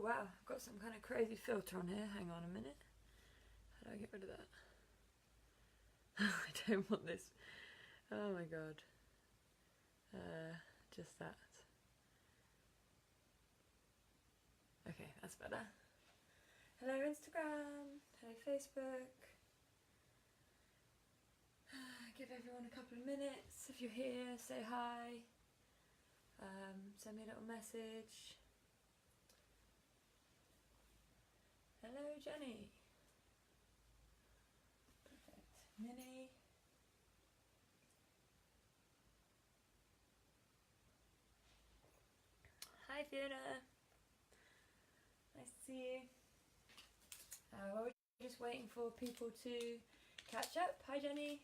wow, I've got some kind of crazy filter on here. Hang on a minute. How do I get rid of that? I don't want this. Oh my god. Just that. Okay, that's better. Hello Instagram. Hello Facebook. Give everyone a couple of minutes. If you're here, say hi. Send me a little message. Hello Jenny. Perfect. Minnie. Hi Fiona. Nice to see you. We're just waiting for people to catch up. Hi Jenny.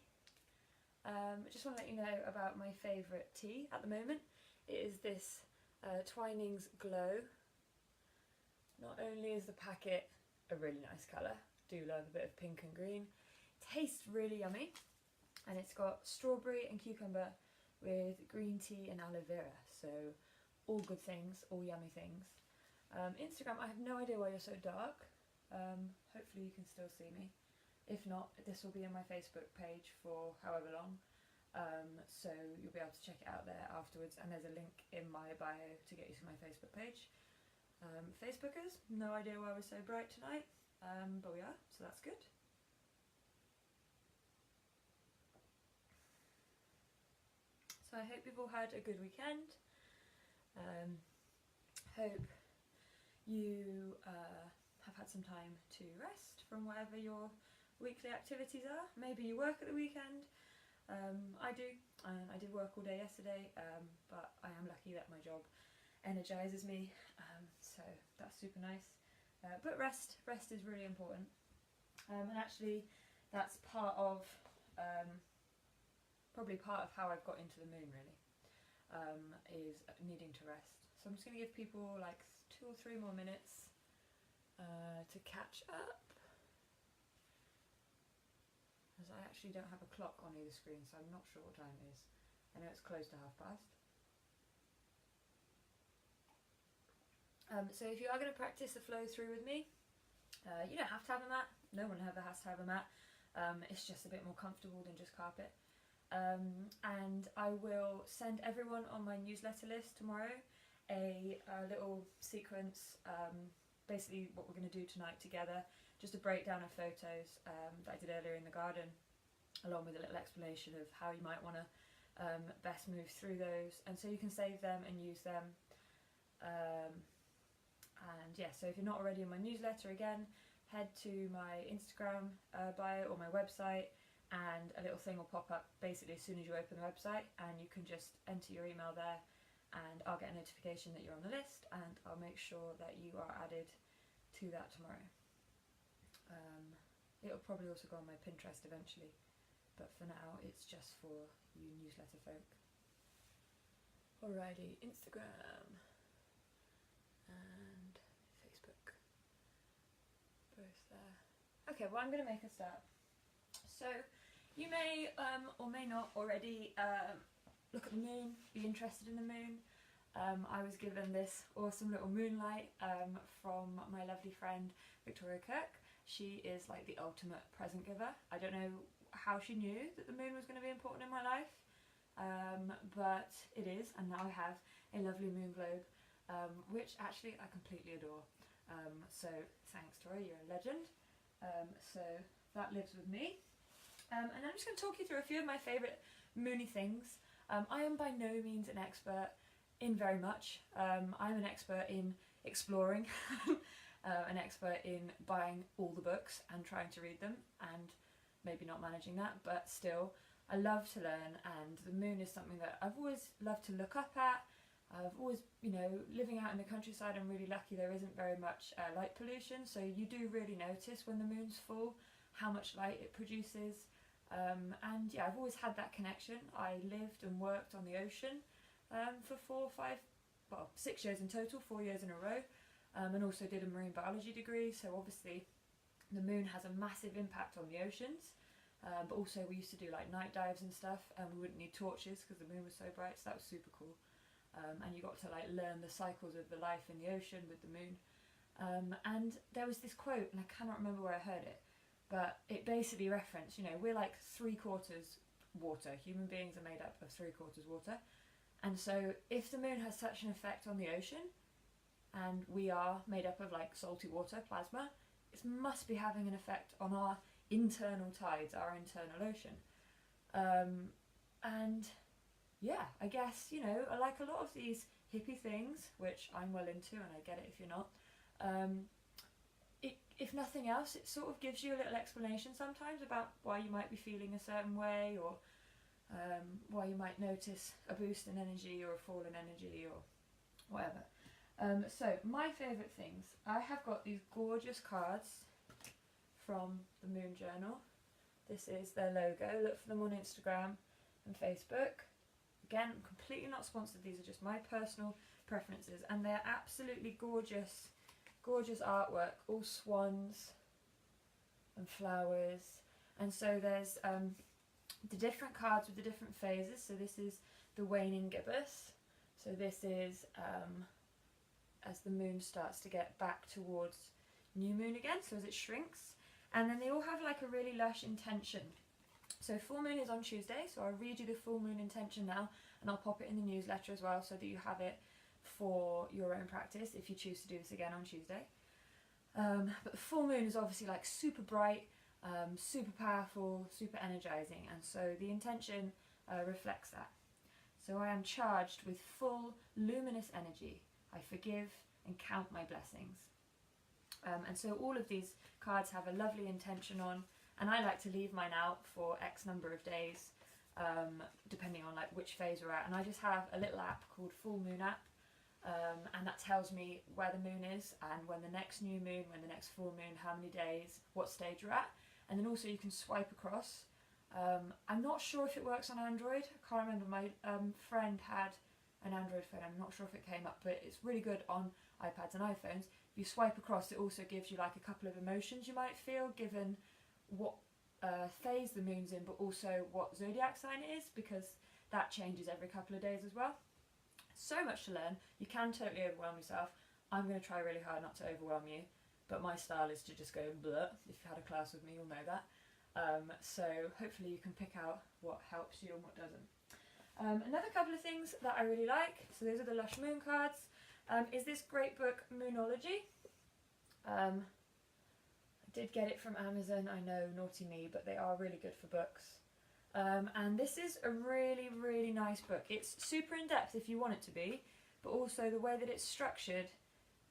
I just want to let you know about my favourite tea at the moment. It is this Twinings Glow. Not only is the packet a really nice colour, do love a bit of pink and green, tastes really yummy, and it's got strawberry and cucumber with green tea and aloe vera, so all good things, all yummy things. Instagram, I have no idea why you're so dark. Hopefully you can still see me. If not, this will be in my Facebook page for however long, so you'll be able to check it out there afterwards, and there's a link in my bio to get you to my Facebook page. Facebookers, no idea why we're so bright tonight, but we are, so that's good. So I hope you've all had a good weekend. Hope you have had some time to rest from whatever your weekly activities are. Maybe you work at the weekend. I do, and I did work all day yesterday, but I am lucky that my job energises me, so that's super nice. But rest is really important, and actually that's part of, probably part of how I've got into the moon really, is needing to rest. So I'm just going to give people like 2 or 3 more minutes to catch up, as I actually don't have a clock on either screen, so I'm not sure what time it is. I know it's close to past. So if you are going to practice the flow through with me, you don't have to have a mat. No one ever has to have a mat. It's just a bit more comfortable than just carpet. And I will send everyone on my newsletter list tomorrow a little sequence, basically what we're going to do tonight together, just a breakdown of photos that I did earlier in the garden, along with a little explanation of how you might want to best move through those, and so you can save them and use them. And yeah, so if you're not already in my newsletter, again, head to my Instagram bio or my website, and a little thing will pop up basically as soon as you open the website, and you can just enter your email there, and I'll get a notification that you're on the list, and I'll make sure that you are added to that tomorrow. It'll probably also go on my Pinterest eventually, but for now it's just for you newsletter folk. Alrighty, Instagram and Facebook, both there. Okay, well I'm going to make a start. So you may or may not already look at the moon, be interested in the moon. I was given this awesome little moonlight from my lovely friend Victoria Kirk. She is like the ultimate present giver. I don't know how she knew that the moon was going to be important in my life, but it is, and now I have a lovely moon globe, which actually I completely adore. So thanks Tori, you're a legend. So that lives with me. And I'm just going to talk you through a few of my favourite moony things. I am by no means an expert in very much. I'm an expert in exploring, an expert in buying all the books and trying to read them, and maybe not managing that, but still I love to learn, and the moon is something that I've always loved to look up at. I've always, you know, living out in the countryside, I'm really lucky there isn't very much light pollution, so you do really notice when the moon's full how much light it produces. And yeah, I've always had that connection. I lived and worked on the ocean for 6 years in total, 4 years in a row, and also did a marine biology degree, so obviously the moon has a massive impact on the oceans, but also we used to do like night dives and stuff, and we wouldn't need torches because the moon was so bright, so that was super cool. And you got to like learn the cycles of the life in the ocean with the moon. And there was this quote, and I cannot remember where I heard it, but it basically referenced, you know, we're like 3/4 water. Human beings are made up of 3/4 water. And so if the moon has such an effect on the ocean, and we are made up of like salty water, plasma, it must be having an effect on our internal tides, our internal ocean. And yeah, I guess, you know, I like a lot of these hippie things, which I'm well into, and I get it if you're not. If nothing else, it sort of gives you a little explanation sometimes about why you might be feeling a certain way, or why you might notice a boost in energy or a fall in energy or whatever. So my favourite things, I have got these gorgeous cards from the Moon Journal. This is their logo. Look for them on Instagram and Facebook. Again, completely not sponsored, these are just my personal preferences, and they're absolutely gorgeous, gorgeous artwork, all swans and flowers. And so there's the different cards with the different phases. So this is the waning gibbous. So this is as the moon starts to get back towards new moon again, so as it shrinks. And then they all have like a really lush intention. So full moon is on Tuesday, so I'll read you the full moon intention now, and I'll pop it in the newsletter as well so that you have it for your own practice if you choose to do this again on Tuesday. But the full moon is obviously like super bright, super powerful, super energizing, and so the intention reflects that. So I am charged with full luminous energy. I forgive and count my blessings. And so all of these cards have a lovely intention on, and I like to leave mine out for X number of days, depending on like which phase we're at. And I just have a little app called Full Moon app, and that tells me where the moon is and when the next new moon, when the next full moon, how many days, what stage you're at. And then also you can swipe across. I'm not sure if it works on Android. I can't remember. My friend had an Android phone. I'm not sure if it came up, but it's really good on iPads and iPhones. If you swipe across, it also gives you like a couple of emotions you might feel given what phase the moon's in, but also what zodiac sign it is, because that changes every couple of days as well. So much to learn. You can totally overwhelm yourself. I'm going to try really hard not to overwhelm you, but my style is to just go bleh. If you've had a class with me, you'll know that. So hopefully you can pick out what helps you and what doesn't. Another couple of things that I really like, so those are the Lush Moon cards, is this great book, Moonology. I did get it from Amazon, I know, naughty me, but they are really good for books. And this is a really, really nice book. It's super in-depth if you want it to be, but also the way that it's structured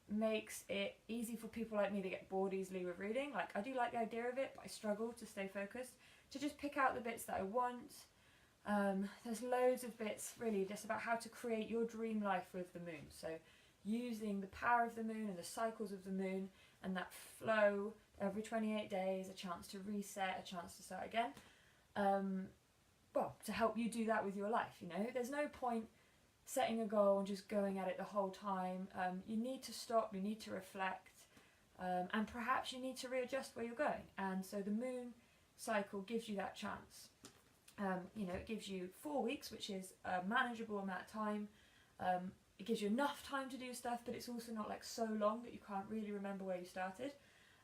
makes it easy for people like me to get bored easily with reading. Like, I do like the idea of it, but I struggle to stay focused, to just pick out the bits that I want. There's loads of bits really just about how to create your dream life with the moon. So using the power of the moon and the cycles of the moon and that flow every 28 days, a chance to reset, a chance to start again. Well, to help you do that with your life, you know. There's no point setting a goal and just going at it the whole time. You need to stop, you need to reflect, and perhaps you need to readjust where you're going. And so the moon cycle gives you that chance. You know, it gives you 4 weeks, which is a manageable amount of time. It gives you enough time to do stuff, but it's also not like so long that you can't really remember where you started.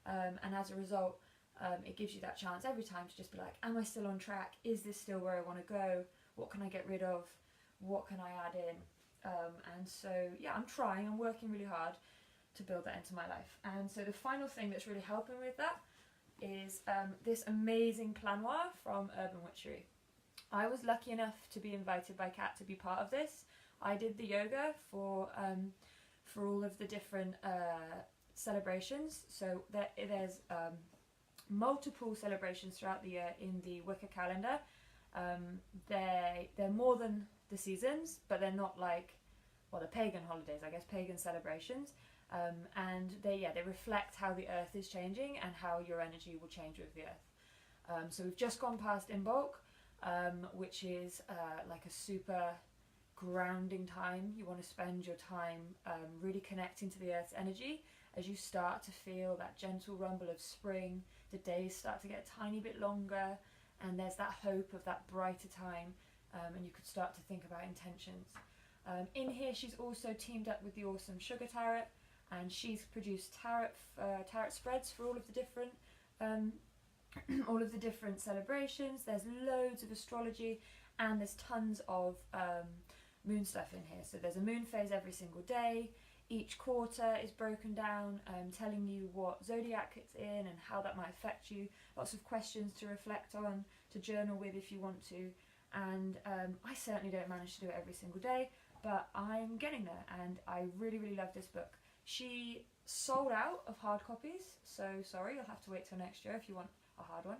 And as a result, it gives you that chance every time to just be like, am I still on track? Is this still where I want to go? What can I get rid of? What can I add in? And so, yeah, I'm working really hard to build that into my life. And so the final thing that's really helping with that is this amazing planoir from Urban Witchery. I was lucky enough to be invited by Kat to be part of this. I did the yoga for all of the different celebrations. So there's multiple celebrations throughout the year in the Wicca calendar. They're more than the seasons, but they're not like, well, the pagan holidays, I guess, pagan celebrations. And they reflect how the earth is changing and how your energy will change with the earth. So we've just gone past Imbolc, which is like a super grounding time. You want to spend your time really connecting to the earth's energy as you start to feel that gentle rumble of spring. The days start to get a tiny bit longer, and there's that hope of that brighter time, and you could start to think about intentions. In here she's also teamed up with the awesome Sugar Tarot, and she's produced tarot spreads for all of the different all of the different celebrations. There's loads of astrology, and there's tons of moon stuff in here. So there's a moon phase every single day. Each quarter is broken down, telling you what zodiac it's in and how that might affect you. Lots of questions to reflect on, to journal with if you want to. And I certainly don't manage to do it every single day, but I'm getting there, and I really, really love this book. She sold out of hard copies, so sorry, you'll have to wait till next year if you want a hard one.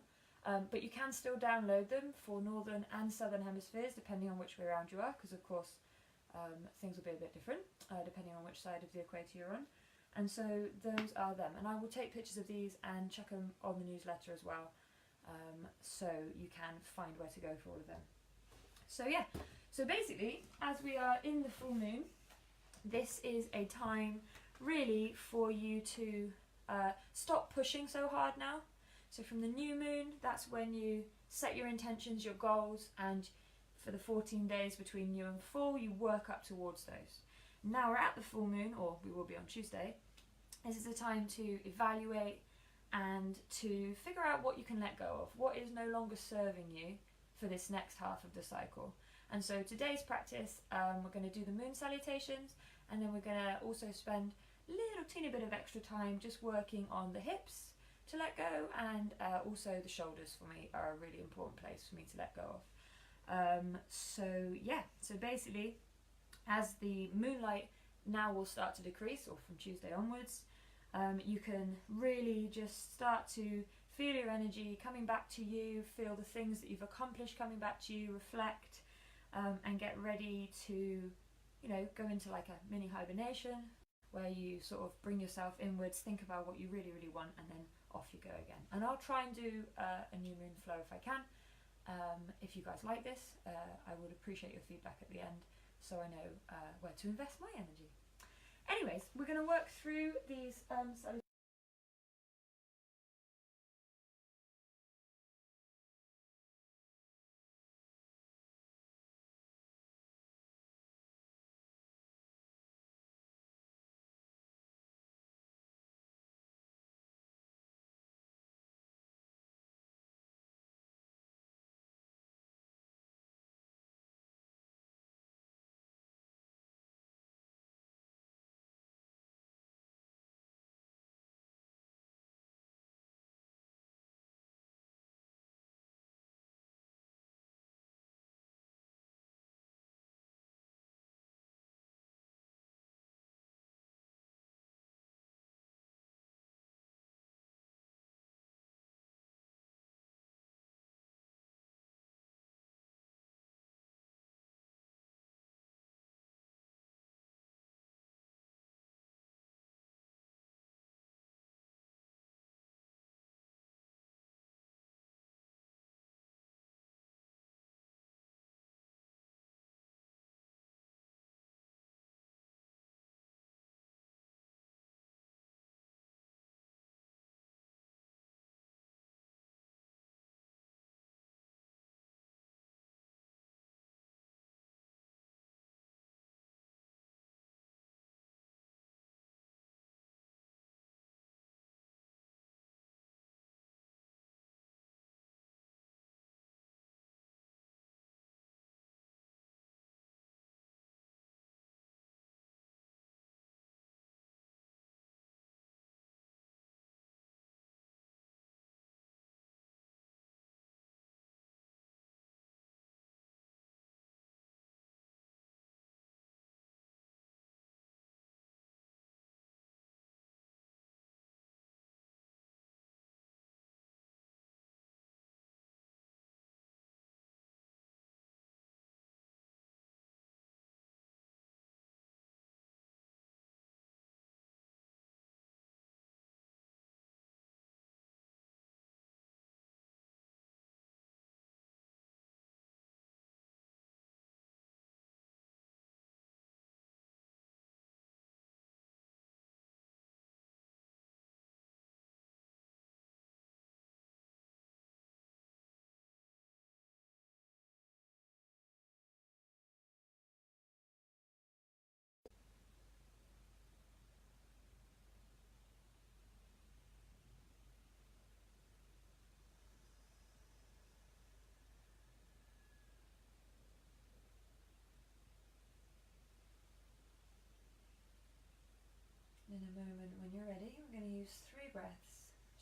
But you can still download them for northern and southern hemispheres, depending on which way around you are, because of course things will be a bit different depending on which side of the equator you're on. And so those are them, and I will take pictures of these and chuck them on the newsletter as well, so you can find where to go for all of them. So yeah, so basically, as we are in the full moon, this is a time really for you to stop pushing so hard now. So from the new moon, that's when you set your intentions, your goals, and for the 14 days between new and full, you work up towards those. Now we're at the full moon, or we will be on Tuesday. This is a time to evaluate and to figure out what you can let go of, what is no longer serving you for this next half of the cycle. And so today's practice, we're going to do the Moon Salutations, and then we're going to also spend a little teeny bit of extra time just working on the hips to let go, and also the shoulders for me are a really important place for me to let go of. So yeah, so basically, as the moonlight now will start to decrease, or from Tuesday onwards, you can really just start to feel your energy coming back to you, feel the things that you've accomplished coming back to you, reflect, and get ready to, you know, go into like a mini hibernation where you sort of bring yourself inwards, think about what you really, really want, and then off you go again. And I'll try and do a new moon flow if I can. If you guys like this, I would appreciate your feedback at the end, so I know where to invest my energy. Anyways, we're going to work through these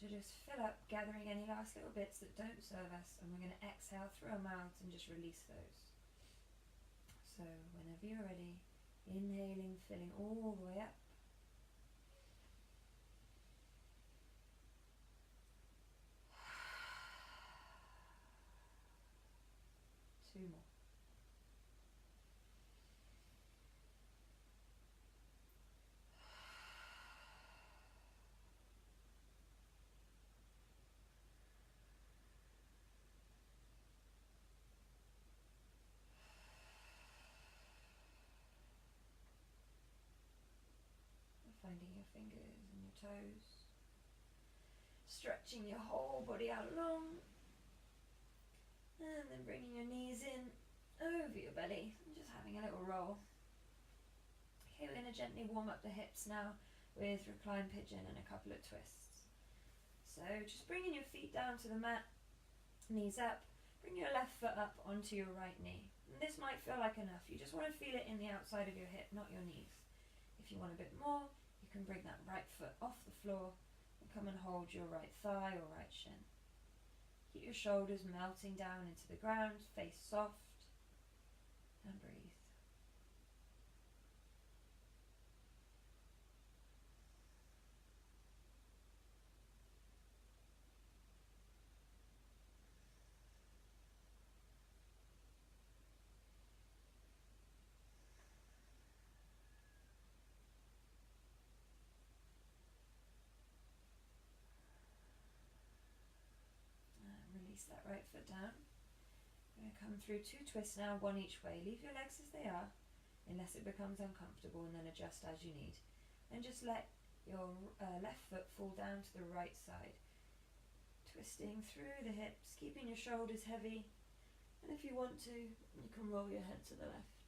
to just fill up, gathering any last little bits that don't serve us, and we're going to exhale through our mouths and just release those. So whenever you're ready, inhaling, filling all the way up. Two more. Finding your fingers and your toes, stretching your whole body out long, and then bringing your knees in over your belly and just having a little roll. Okay, we're going to gently warm up the hips now with recline pigeon and a couple of twists. So just bringing your feet down to the mat, knees up, bring your left foot up onto your right knee. And this might feel like enough, you just want to feel it in the outside of your hip, not your knees. If you want a bit more, you can bring that right foot off the floor and come and hold your right thigh or right shin. Keep your shoulders melting down into the ground, face soft, and breathe. Release that right foot down. We're going to come through two twists now, one each way. Leave your legs as they are, unless it becomes uncomfortable, and then adjust as you need. And just let your left foot fall down to the right side. Twisting through the hips, keeping your shoulders heavy. And if you want to, you can roll your head to the left.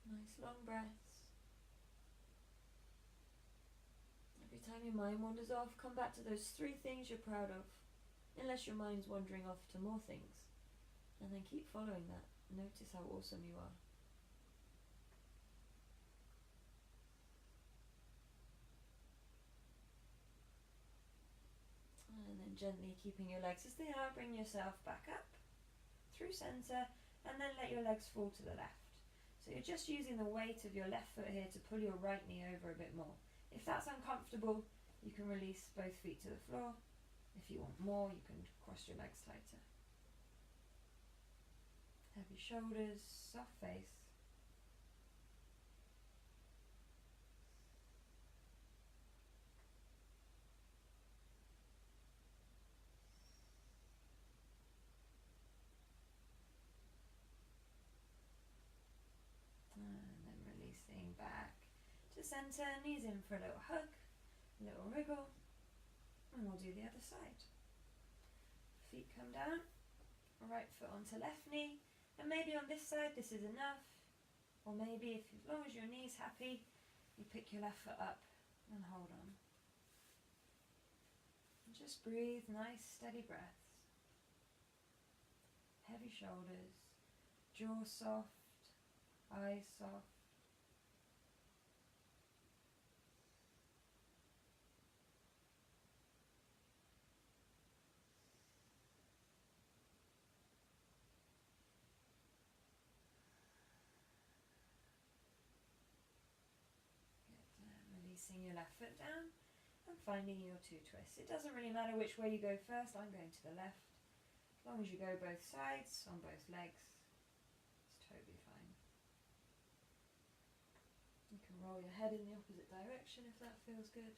Nice long breaths. Every time your mind wanders off, come back to those three things you're proud of, unless your mind's wandering off to more things. And then keep following that. Notice how awesome you are. And then gently keeping your legs as they are, bring yourself back up through center, and then let your legs fall to the left. So you're just using the weight of your left foot here to pull your right knee over a bit more. If that's uncomfortable, you can release both feet to the floor. If you want more, you can cross your legs tighter. Heavy shoulders, soft face. And then releasing back to center, knees in for a little hug, a little wriggle, and we'll do the other side. Feet come down, right foot onto left knee, and maybe on this side this is enough, or maybe if as long as your knee's happy, you pick your left foot up and hold on. And just breathe, nice steady breaths. Heavy shoulders, jaw soft, eyes soft. Releasing your left foot down and finding your two twists. It doesn't really matter which way you go first. I'm going to the left. As long as you go both sides on both legs, it's totally fine. You can roll your head in the opposite direction if that feels good.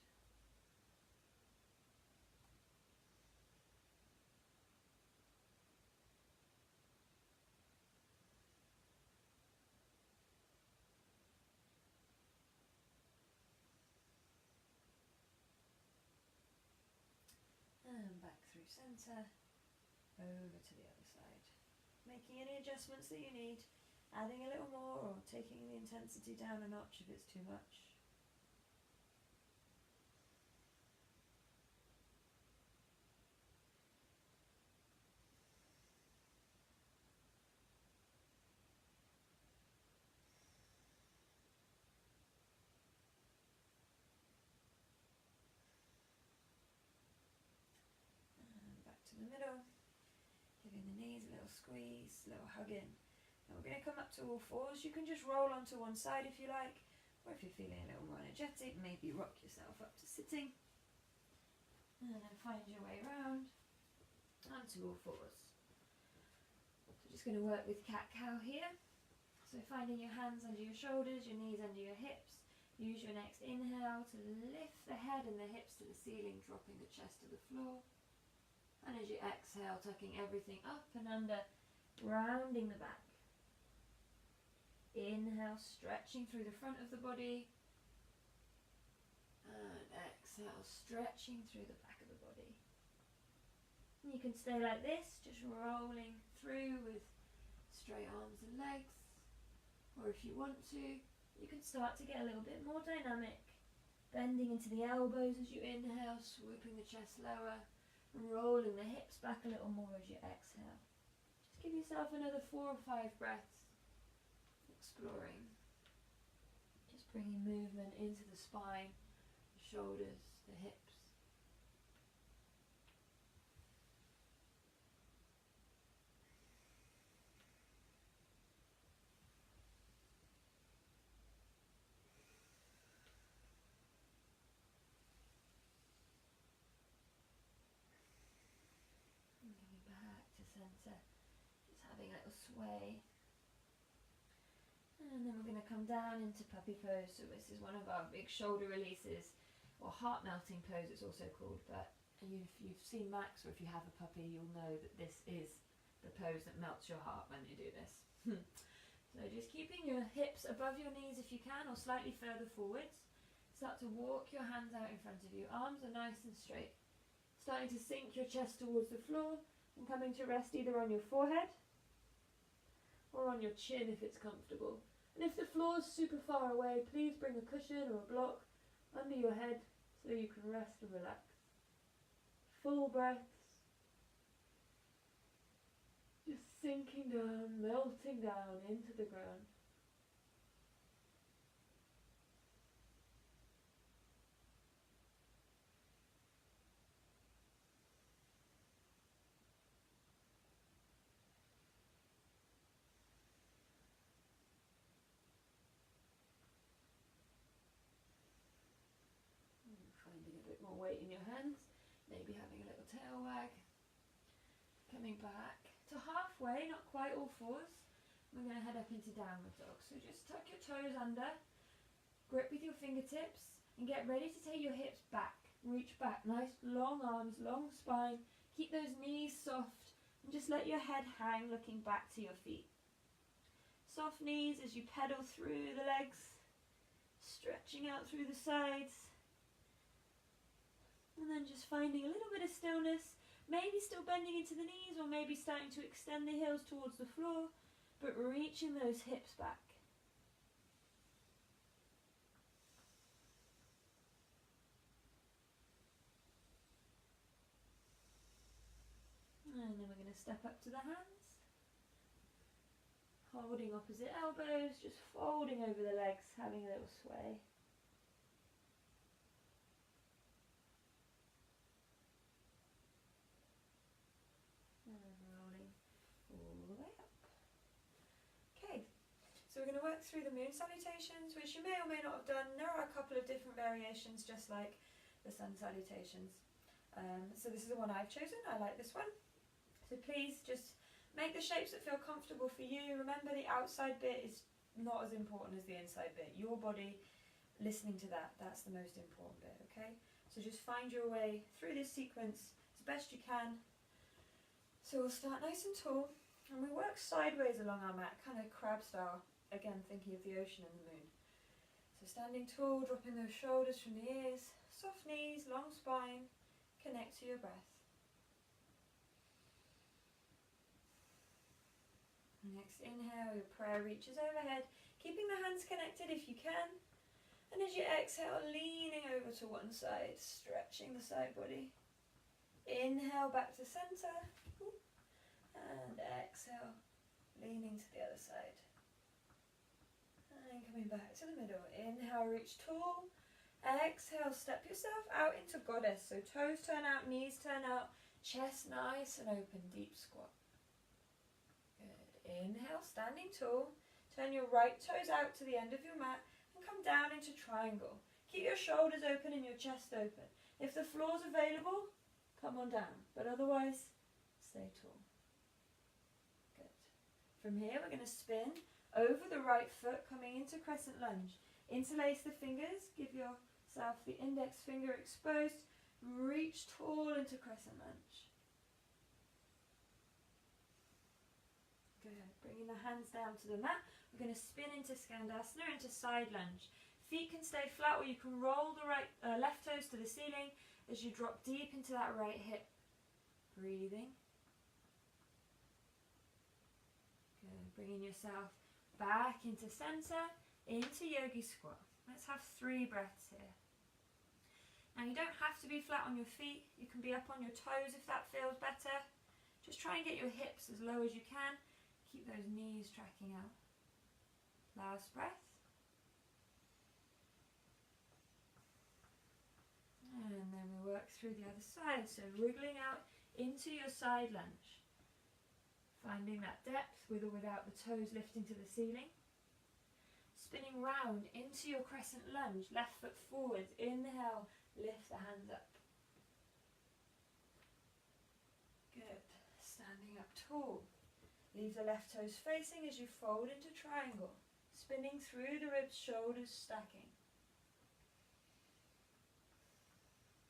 And back through center, over to the other side. Making any adjustments that you need, adding a little more or taking the intensity down a notch if it's too much. squeeze, little hug in. And we're going to come up to all fours. You can just roll onto one side if you like, or if you're feeling a little more energetic, maybe rock yourself up to sitting. And then find your way round onto all fours. So just going to work with cat-cow here. So finding your hands under your shoulders, your knees under your hips. Use your next inhale to lift the head and the hips to the ceiling, dropping the chest to the floor. And as you exhale, tucking everything up and under, rounding the back. Inhale, stretching through the front of the body. And exhale, stretching through the back of the body. And you can stay like this, just rolling through with straight arms and legs. Or if you want to, you can start to get a little bit more dynamic. Bending into the elbows as you inhale, swooping the chest lower. And rolling the hips back a little more as you exhale. Just give yourself another 4 or 5 breaths. Exploring. Just bringing movement into the spine, the shoulders, the hips. Center, just having a little sway, and then we're going to come down into puppy pose. So this is one of our big shoulder releases, or heart melting pose it's also called, but if you've seen Max or if you have a puppy, you'll know that this is the pose that melts your heart when you do this. So just keeping your hips above your knees if you can, or slightly further forwards. Start to walk your hands out in front of you, arms are nice and straight, starting to sink your chest towards the floor. And coming to rest either on your forehead or on your chin if it's comfortable. And if the floor is super far away, please bring a cushion or a block under your head so you can rest and relax. Full breaths. Just sinking down, melting down into the ground. Weight in your hands, maybe having a little tail wag. Coming back to halfway, not quite all fours. We're going to head up into downward dog. So just tuck your toes under, grip with your fingertips, and get ready to take your hips back. Reach back, nice long arms, long spine. Keep those knees soft, and just let your head hang, looking back to your feet. Soft knees as you pedal through the legs, stretching out through the sides. And then just finding a little bit of stillness, maybe still bending into the knees or maybe starting to extend the heels towards the floor, but reaching those hips back. And then we're going to step up to the hands, holding opposite elbows, just folding over the legs, having a little sway. So we're going to work through the Moon Salutations, which you may or may not have done. There are a couple of different variations, just like the Sun Salutations. So this is the one I've chosen. I like this one. So please just make the shapes that feel comfortable for you. Remember, the outside bit is not as important as the inside bit. Your body, listening to that, that's the most important bit, okay? So just find your way through this sequence as best you can. So we'll start nice and tall, and we work sideways along our mat, kind of crab style. Again, thinking of the ocean and the moon. So standing tall, dropping those shoulders from the ears, soft knees, long spine, connect to your breath. Next inhale, your prayer reaches overhead, keeping the hands connected if you can. And as you exhale, leaning over to one side, stretching the side body. Inhale back to center, and exhale, leaning to the other side. And coming back to the middle. Inhale, reach tall. Exhale, step yourself out into goddess. So toes turn out, knees turn out, chest nice and open, deep squat. Inhale, standing tall. Turn your right toes out to the end of your mat and come down into triangle. Keep your shoulders open and your chest open. If the floor's available, come on down, but otherwise, stay tall. Good. From here, we're going to spin over the right foot, coming into Crescent Lunge. Interlace the fingers, give yourself the index finger exposed, reach tall into Crescent Lunge. Good. Bringing the hands down to the mat, we're going to spin into Skandasana, into side lunge. Feet can stay flat, or you can roll the left toes to the ceiling as you drop deep into that right hip. Breathing. Good. Bringing yourself back into center, into Yogic Squat. Let's have 3 breaths here. Now you don't have to be flat on your feet. You can be up on your toes if that feels better. Just try and get your hips as low as you can. Keep those knees tracking out. Last breath. And then we work through the other side. So wriggling out into your side lunge. Finding that depth with or without the toes lifting to the ceiling. Spinning round into your Crescent Lunge. Left foot forwards. Inhale, lift the hands up. Good. Standing up tall. Leave the left toes facing as you fold into triangle. Spinning through the ribs, shoulders stacking.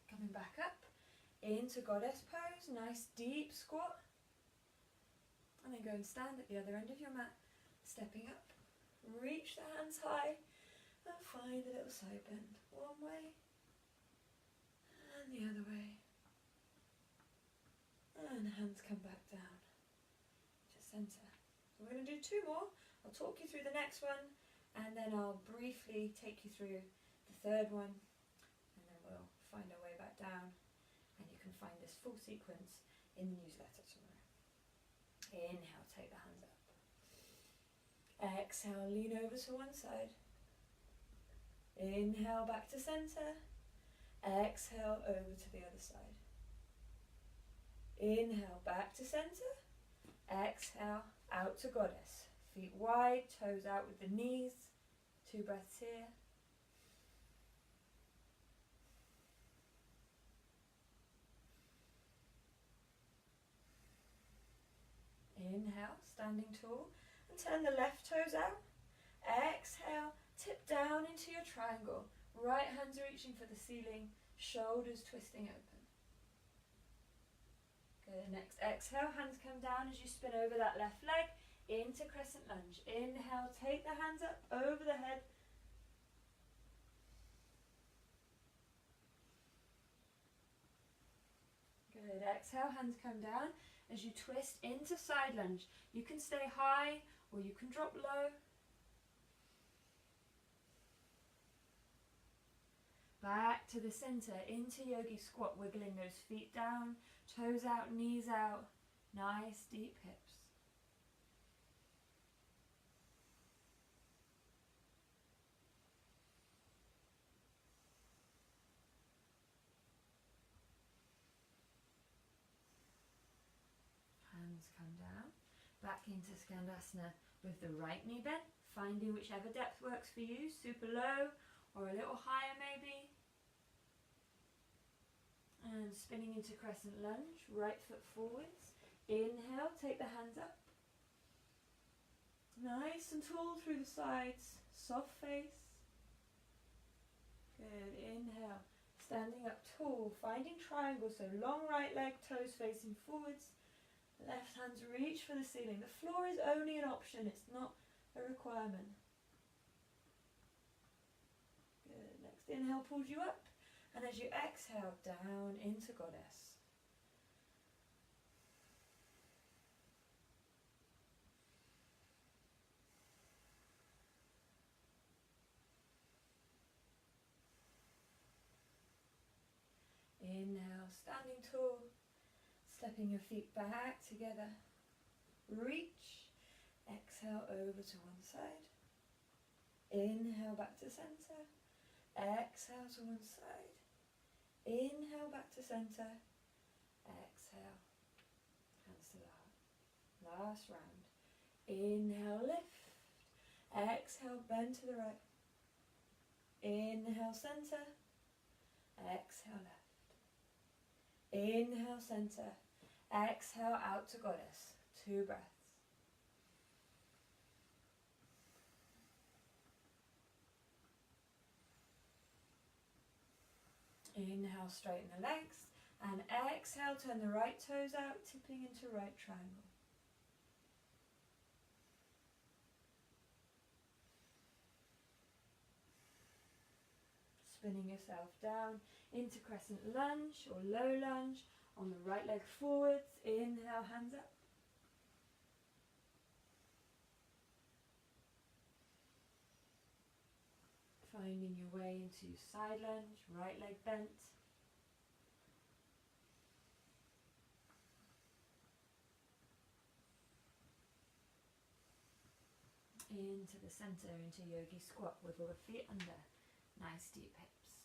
Coming back up into Goddess Pose. Nice deep squat. And then go and stand at the other end of your mat. Stepping up. Reach the hands high. And find a little side bend. One way. And the other way. And hands come back down. Center. So we're going to do 2 more. I'll talk you through the next one, and then I'll briefly take you through the 3rd one, and then we'll find our way back down, and you can find this full sequence in the newsletter tomorrow. Inhale, take the hands up. Exhale, lean over to one side. Inhale, back to center. Exhale, over to the other side. Inhale, back to center. Exhale, out to Goddess. Feet wide, toes out with the knees. 2 breaths here. Inhale, standing tall, and turn the left toes out. Exhale, tip down into your triangle. Right hands reaching for the ceiling, shoulders twisting open. Good. Next exhale, hands come down as you spin over that left leg into Crescent Lunge. Inhale, take the hands up over the head. Good. Exhale, hands come down as you twist into side lunge. You can stay high or you can drop low. Back to the center, into Yogic Squat, wiggling those feet down, toes out, knees out, nice deep hips. Hands come down, back into Skandasana with the right knee bent, finding whichever depth works for you, super low or a little higher maybe. And spinning into Crescent Lunge, right foot forwards. Inhale, take the hands up. Nice and tall through the sides, soft face. Good, inhale, standing up tall, finding triangle, so long right leg, toes facing forwards. Left hands reach for the ceiling. The floor is only an option, it's not a requirement. Good, next inhale pulls you up. And as you exhale, down into Goddess. Inhale, standing tall, stepping your feet back together. Reach, exhale over to one side. Inhale, back to center. Exhale to one side. Inhale, back to center. Exhale, hands to the heart. Last round. Inhale, lift. Exhale, bend to the right. Inhale, center. Exhale, left. Inhale, center. Exhale, out to goddess. 2 breaths. Inhale, straighten the legs. And exhale, turn the right toes out, tipping into right triangle. Spinning yourself down into Crescent Lunge or Low Lunge on the right leg forwards. Inhale, hands up. Finding your way into Side Lunge, right leg bent. Into the center, into Yogic Squat. Wiggle the feet under. Nice deep hips.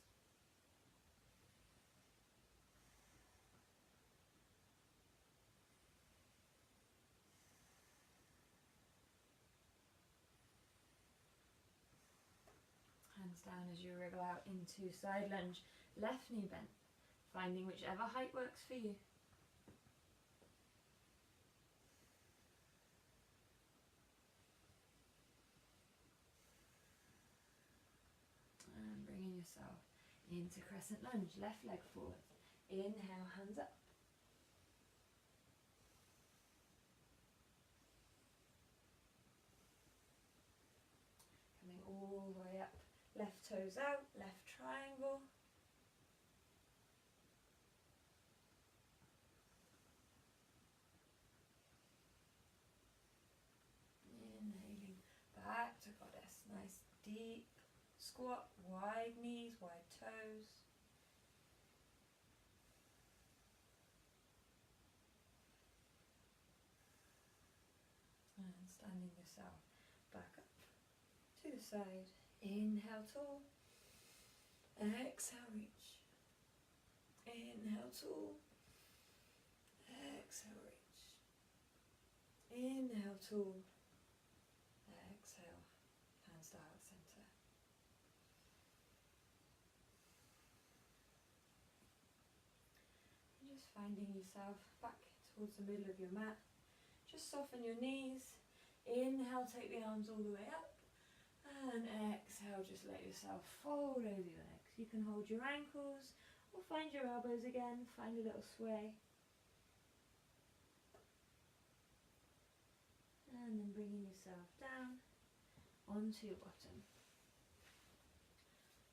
Hands down as you wriggle out into Side Lunge. Left knee bent. Finding whichever height works for you. Yourself into Crescent Lunge, left leg forward. Inhale, hands up. Coming all the way up, left toes out, left triangle. Inhaling back to goddess, nice deep squat, wide knees, wide toes. And standing yourself back up to the side. Inhale, tall. Exhale, reach. Inhale, tall. Exhale, reach. Inhale, tall. Exhale, hands to heart center. Just finding yourself back towards the middle of your mat. Just soften your knees. Inhale, take the arms all the way up. And exhale, just let yourself fold over your legs. You can hold your ankles or find your elbows again. Find a little sway. And then bringing yourself down onto your bottom.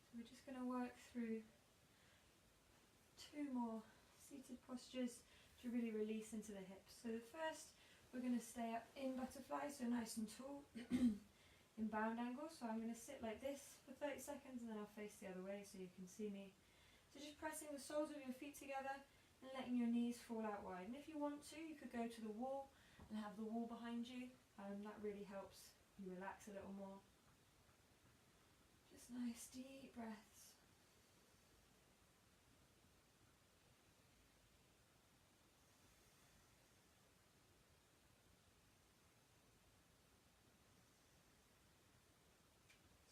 So we're just going to work through 2 more seated postures to really release into the hips. So the first, we're going to stay up in butterfly, so nice and tall, in bound angle. So I'm going to sit like this for 30 seconds and then I'll face the other way so you can see me. So just pressing the soles of your feet together and letting your knees fall out wide. And if you want to, you could go to the wall and have the wall behind you. That really helps you relax a little more. Just nice deep breaths.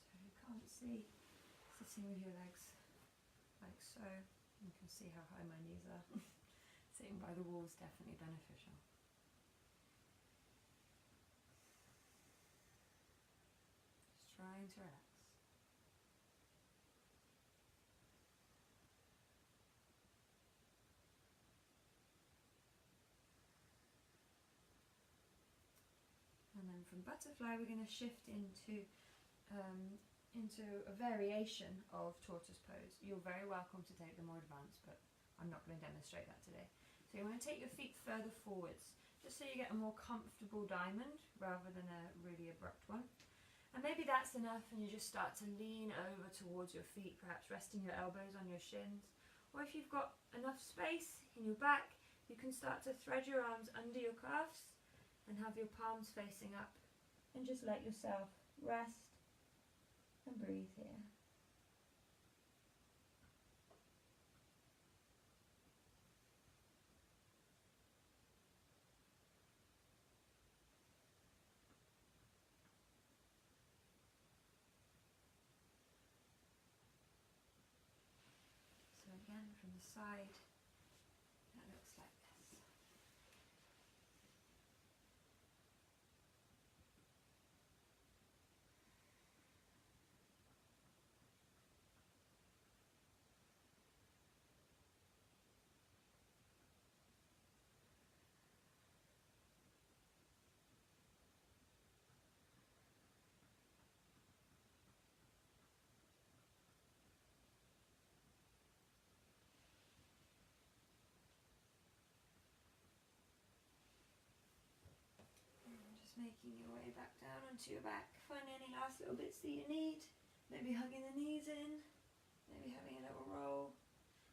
So you can't see, sitting with your legs like so, you can see how high my knees are. Sitting by the wall is definitely beneficial. Just trying to relax. And then from butterfly we're going to shift into a variation of Tortoise Pose. You're very welcome to take the more advanced, but I'm not going to demonstrate that today. So you want to take your feet further forwards, just so you get a more comfortable diamond rather than a really abrupt one. And maybe that's enough and you just start to lean over towards your feet, perhaps resting your elbows on your shins. Or if you've got enough space in your back, you can start to thread your arms under your calves and have your palms facing up and just let yourself rest and breathe here. again from the side. That looks like this. Making your way back down onto your back. Find any last little bits that you need. Maybe hugging the knees in. Maybe having a little roll.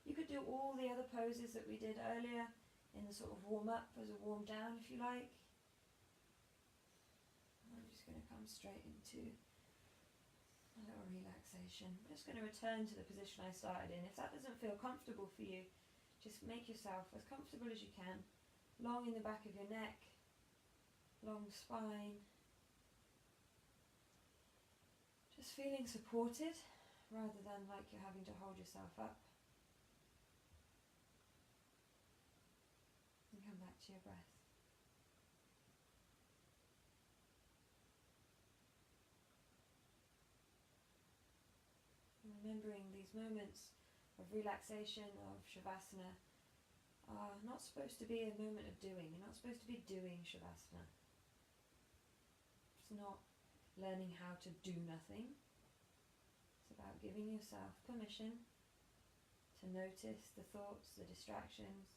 You could do all the other poses that we did earlier in the sort of warm up as a warm down if you like. I'm just going to come straight into a little relaxation. I'm just going to return to the position I started in. If that doesn't feel comfortable for you, just make yourself as comfortable as you can. Long in the back of your neck. Long spine, just feeling supported rather than like you're having to hold yourself up. And come back to your breath. And remembering these moments of relaxation, of Shavasana, are not supposed to be a moment of doing. You're not supposed to be doing Shavasana. It's not learning how to do nothing. It's about giving yourself permission to notice the thoughts, the distractions,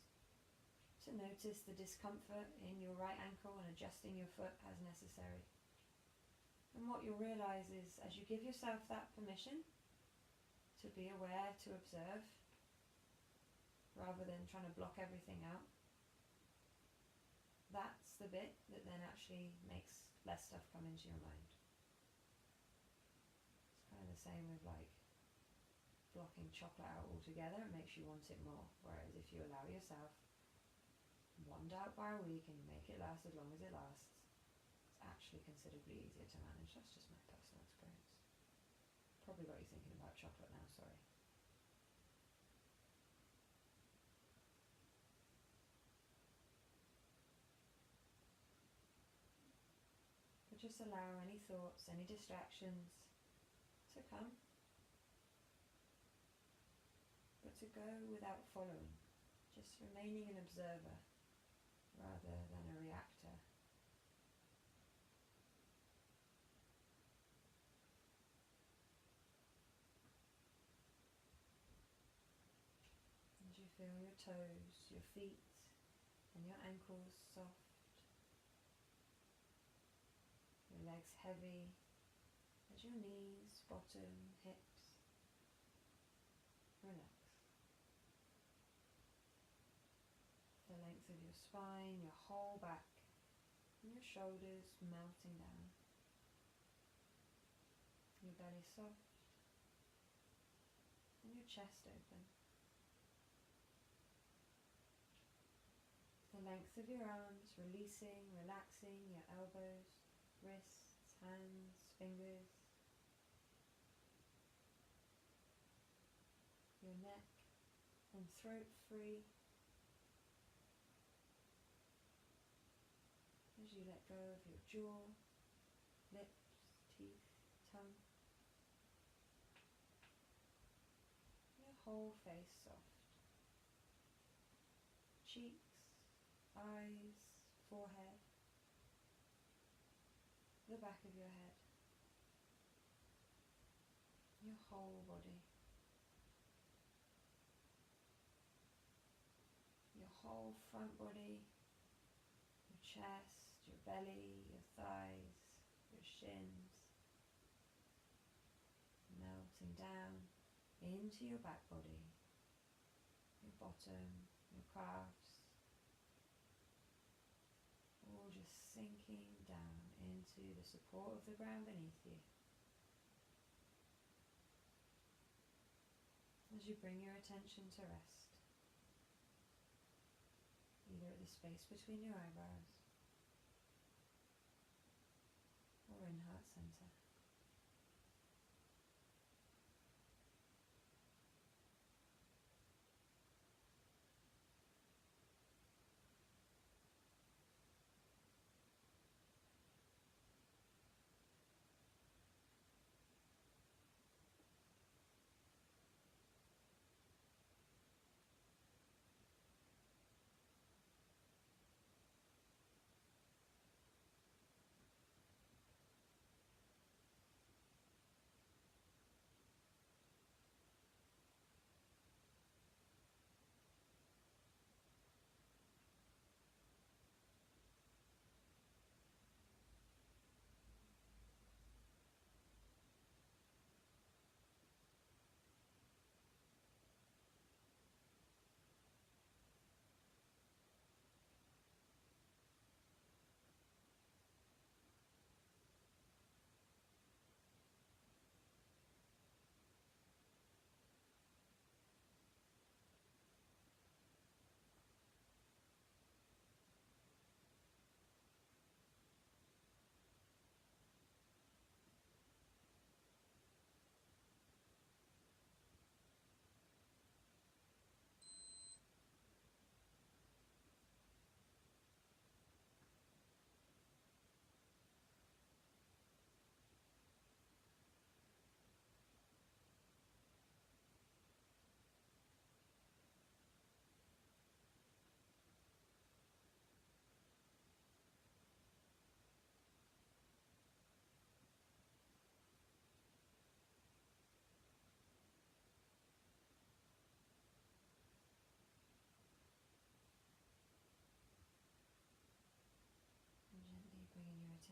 to notice the discomfort in your right ankle and adjusting your foot as necessary. And what you'll realise is as you give yourself that permission to be aware, to observe, rather than trying to block everything out, that's the bit that then actually makes less stuff come into your mind. It's kind of the same with like blocking chocolate out altogether. It makes you want it more. Whereas if you allow yourself one doubt by a week and you make it last as long as it lasts, it's actually considerably easier to manage. That's just my personal experience. Probably got you thinking about chocolate now, sorry. Just allow any thoughts, any distractions to come, but to go without following, just remaining an observer rather than a reactor. As you feel your toes, your feet and your ankles soft, your legs heavy as your knees, bottom, hips relax. The length of your spine, your whole back, and your shoulders melting down. Your belly soft, and your chest open. The length of your arms, releasing, relaxing your elbows, wrists, hands, fingers, your neck and throat free as you let go of your jaw, lips, teeth, tongue, your whole face soft, cheeks, eyes, forehead, the back of your head, your whole body, your whole front body, your chest, your belly, your thighs, your shins, melting down into your back body, your bottom, your calves, all just sinking down into the support of the ground beneath you. As you bring your attention to rest, either at the space between your eyebrows or in heart center.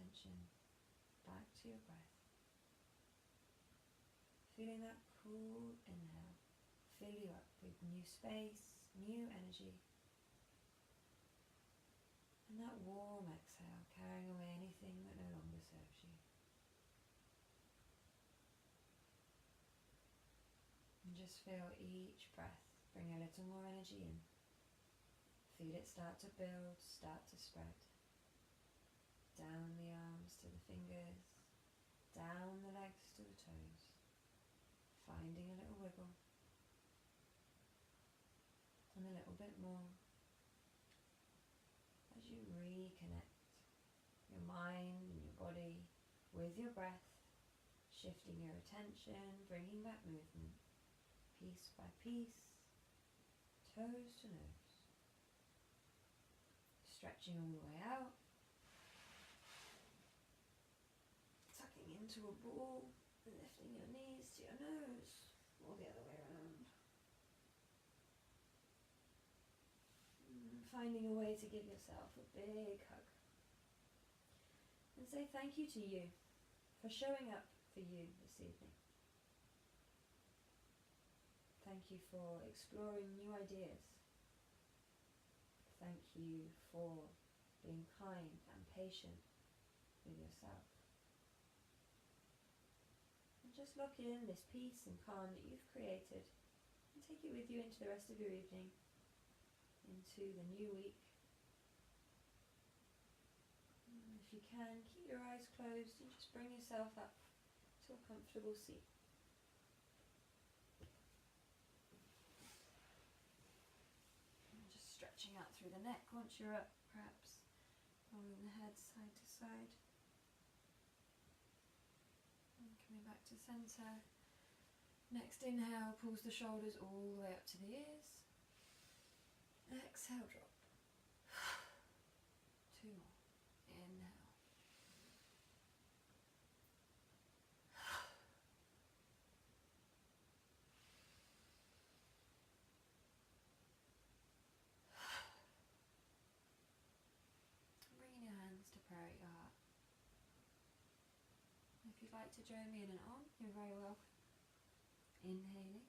attention back to your breath. Feeling that cool inhale fill you up with new space, new energy. And that warm exhale carrying away anything that no longer serves you. And just feel each breath bring a little more energy in. Feel it start to build, start to spread. Down the arms to the fingers, down the legs to the toes. Finding a little wiggle. And a little bit more. As you reconnect your mind and your body with your breath, shifting your attention, bringing back movement, piece by piece, toes to nose. Stretching all the way out, tucking into a ball, and lifting your knees to your nose, or the other way around. Finding a way to give yourself a big hug. And say thank you to you for showing up for you this evening. Thank you for exploring new ideas. Thank you for being kind and patient with yourself. And just lock in this peace and calm that you've created and take it with you into the rest of your evening, into the new week. And if you can, keep your eyes closed and just bring yourself up to a comfortable seat. And just stretching out through the neck once you're up, perhaps rolling the head side to side. And coming back to centre. Next inhale pulls the shoulders all the way up to the ears. Exhale, drop. 2 more. Inhale. Bringing your hands to prayer at your heart. If you'd like to join me in an on, you're very welcome. Inhaling.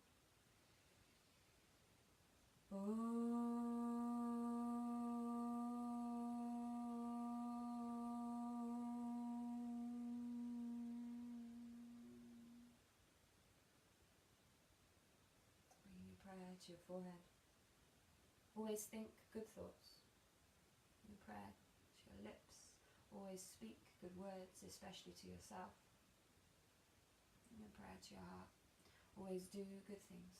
Bringing your prayer to your forehead. Always think good thoughts. Your prayer to your lips. Always speak good words, especially to yourself. And your prayer to your heart. Always do good things.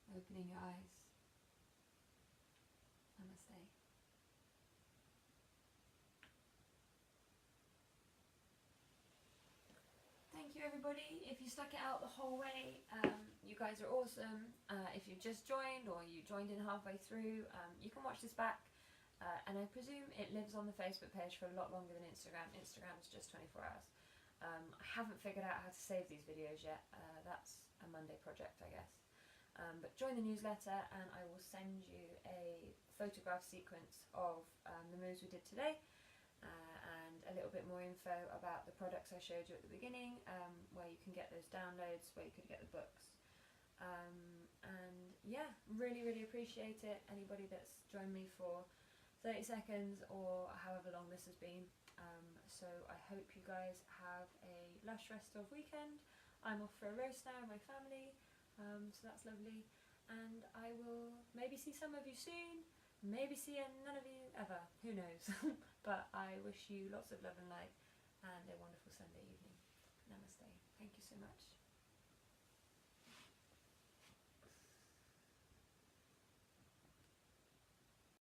Opening your eyes. Namaste. Thank you everybody. If you stuck it out the whole way, you guys are awesome. If you've just joined or you joined in halfway through, you can watch this back. And I presume it lives on the Facebook page for a lot longer than Instagram. Instagram's just 24 hours. I haven't figured out how to save these videos yet. That's a Monday project, I guess. But join the newsletter and I will send you a photograph sequence of the moves we did today, and a little bit more info about the products I showed you at the beginning, where you can get those downloads, where you could get the books. And yeah, really appreciate it. Anybody that's joined me for 30 seconds or however long this has been. So I hope you guys have a lush rest of weekend. I'm off for a roast now with my family, so that's lovely. And I will maybe see some of you soon, maybe see none of you ever, who knows. But I wish you lots of love and light and a wonderful Sunday evening. Namaste. Thank you so much.